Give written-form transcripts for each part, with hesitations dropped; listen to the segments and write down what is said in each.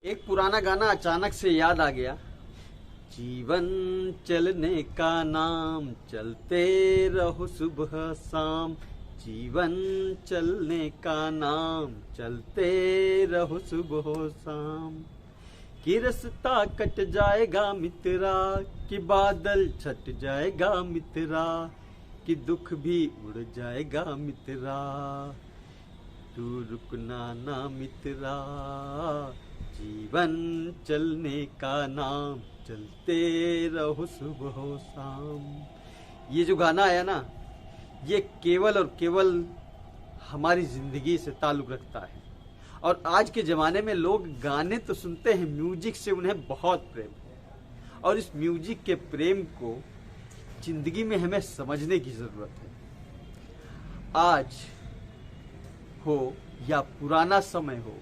एक पुराना गाना अचानक से याद आ गया। जीवन चलने का नाम, चलते रहो सुबह शाम। जीवन चलने का नाम, चलते रहो सुबह शाम। कि रास्ता कट जाएगा मित्रा, कि बादल छट जाएगा मित्रा, कि दुख भी उड़ जाएगा मित्रा। तू रुकना ना मित्रा, जीवन चलने का नाम, चलते रहो सुबह शाम। ये जो गाना आया ना, ये केवल और केवल हमारी जिंदगी से ताल्लुक रखता है। और आज के ज़माने में लोग गाने तो सुनते हैं, म्यूजिक से उन्हें बहुत प्रेम है। और इस म्यूजिक के प्रेम को जिंदगी में हमें समझने की ज़रूरत है। आज हो या पुराना समय हो,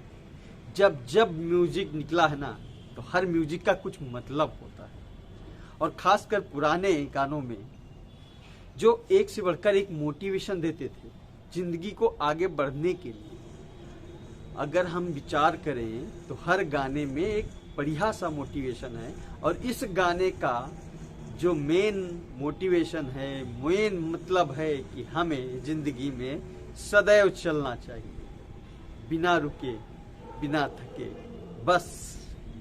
जब जब म्यूजिक निकला है ना, तो हर म्यूजिक का कुछ मतलब होता है। और खासकर पुराने गानों में जो एक से बढ़कर एक मोटिवेशन देते थे जिंदगी को आगे बढ़ने के लिए। अगर हम विचार करें तो हर गाने में एक बढ़िया सा मोटिवेशन है। और इस गाने का जो मेन मोटिवेशन है, मेन मतलब है कि हमें जिंदगी में सदैव चलना चाहिए, बिना रुके बिना थके, बस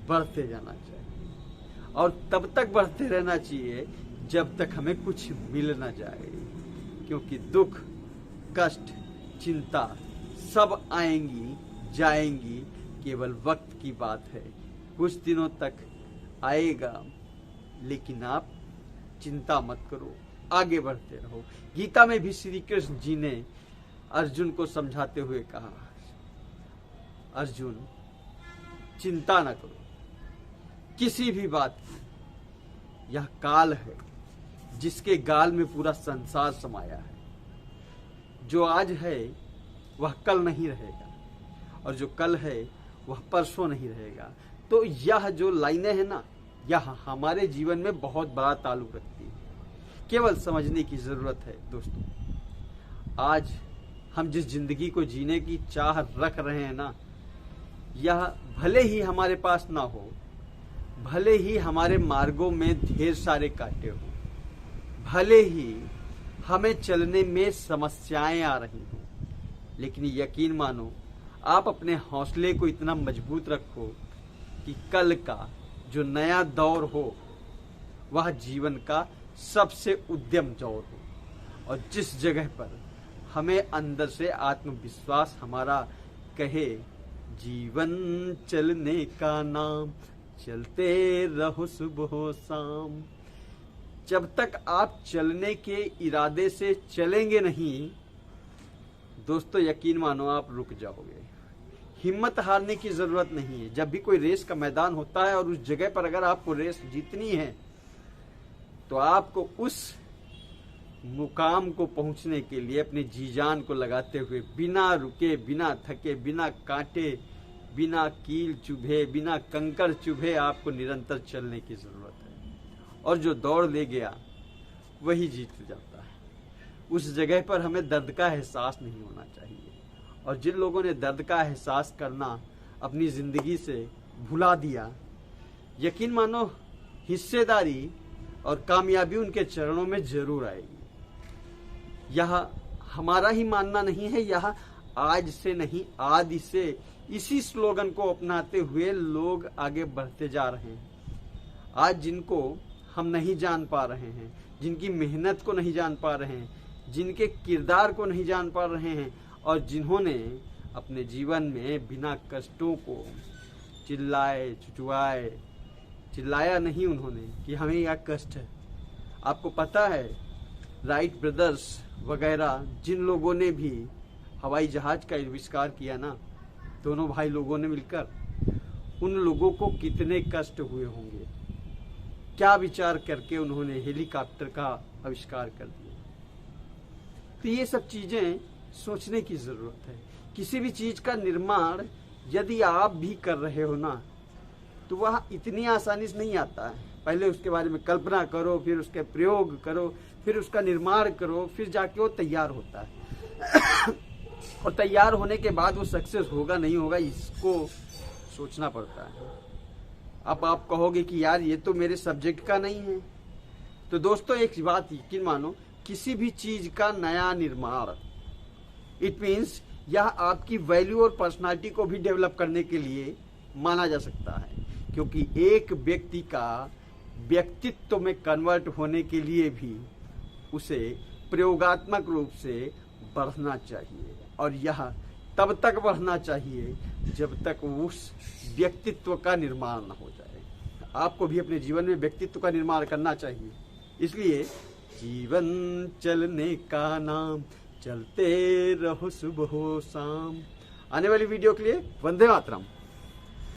बढ़ते जाना चाहिए। और तब तक बढ़ते रहना चाहिए जब तक हमें कुछ मिल ना जाए। क्योंकि दुख, कष्ट, चिंता सब आएंगी जाएंगी, केवल वक्त की बात है। कुछ दिनों तक आएगा, लेकिन आप चिंता मत करो, आगे बढ़ते रहो। गीता में भी श्री कृष्ण जी ने अर्जुन को समझाते हुए कहा, अर्जुन चिंता न करो किसी भी बात की। यह काल है जिसके गाल में पूरा संसार समाया है। जो आज है वह कल नहीं रहेगा, और जो कल है वह परसों नहीं रहेगा। तो यह जो लाइनें हैं ना, यह हमारे जीवन में बहुत बड़ा ताल्लुक रखती है। केवल समझने की जरूरत है दोस्तों। आज हम जिस जिंदगी को जीने की चाह रख रहे हैं ना, यह भले ही हमारे पास ना हो, भले ही हमारे मार्गों में ढेर सारे कांटे हो, भले ही हमें चलने में समस्याएं आ रही हों, लेकिन यकीन मानो, आप अपने हौसले को इतना मजबूत रखो कि कल का जो नया दौर हो वह जीवन का सबसे उद्यम दौर हो। और जिस जगह पर हमें अंदर से आत्मविश्वास हमारा कहे, जीवन चलने का नाम, चलते रहो सुबह शाम। जब तक आप चलने के इरादे से चलेंगे नहीं दोस्तों, यकीन मानो आप रुक जाओगे। हिम्मत हारने की जरूरत नहीं है। जब भी कोई रेस का मैदान होता है और उस जगह पर अगर आपको रेस जीतनी है, तो आपको उस मुकाम को पहुंचने के लिए अपने जी जान को लगाते हुए, बिना रुके बिना थके, बिना कांटे, बिना कील चुभे, बिना कंकड़ चुभे, आपको निरंतर चलने की जरूरत है। और जो दौड़ ले गया वही जीत जाता है। उस जगह पर हमें दर्द का एहसास नहीं होना चाहिए। और जिन लोगों ने दर्द का एहसास करना अपनी जिंदगी से भुला दिया, यकीन मानो हिस्सेदारी और कामयाबी उनके चरणों में जरूर आएगी। यह हमारा ही मानना नहीं है, यह आज से नहीं आदि से इसी स्लोगन को अपनाते हुए लोग आगे बढ़ते जा रहे हैं। आज जिनको हम नहीं जान पा रहे हैं, जिनकी मेहनत को नहीं जान पा रहे हैं, जिनके किरदार को नहीं जान पा रहे हैं, और जिन्होंने अपने जीवन में बिना कष्टों को चिल्लाए चुचुआए, चिल्लाया नहीं उन्होंने कि हमें यह कष्ट है। आपको पता है, राइट ब्रदर्स वगैरह जिन लोगों ने भी हवाई जहाज का आविष्कार किया ना, दोनों भाई लोगों ने मिलकर, उन लोगों को कितने कष्ट हुए होंगे। क्या विचार करके उन्होंने हेलीकॉप्टर का आविष्कार कर दिया। तो ये सब चीजें सोचने की जरूरत है। किसी भी चीज का निर्माण यदि आप भी कर रहे हो ना, तो वह इतनी आसानी से नहीं आता है। पहले उसके बारे में कल्पना करो, फिर उसके प्रयोग करो, फिर उसका निर्माण करो, फिर जाके वो तैयार होता है। और तैयार होने के बाद वो सक्सेस होगा नहीं होगा, इसको सोचना पड़ता है। अब आप कहोगे कि यार ये तो मेरे सब्जेक्ट का नहीं है। तो दोस्तों एक बात यकीन मानो, किसी भी चीज का नया निर्माण, इट मीन्स यह आपकी वैल्यू और पर्सनालिटी को भी डेवलप करने के लिए माना जा सकता है, क्योंकि एक व्यक्ति का व्यक्तित्व में कन्वर्ट होने के लिए भी उसे प्रयोगात्मक रूप से बढ़ना चाहिए, और यह तब तक बढ़ना चाहिए जब तक उस व्यक्तित्व का निर्माण न हो जाए। आपको भी अपने जीवन में व्यक्तित्व का निर्माण करना चाहिए। इसलिए जीवन चलने का नाम, चलते रहो सुबह हो शाम। आने वाली वीडियो के लिए वंदे मातरम।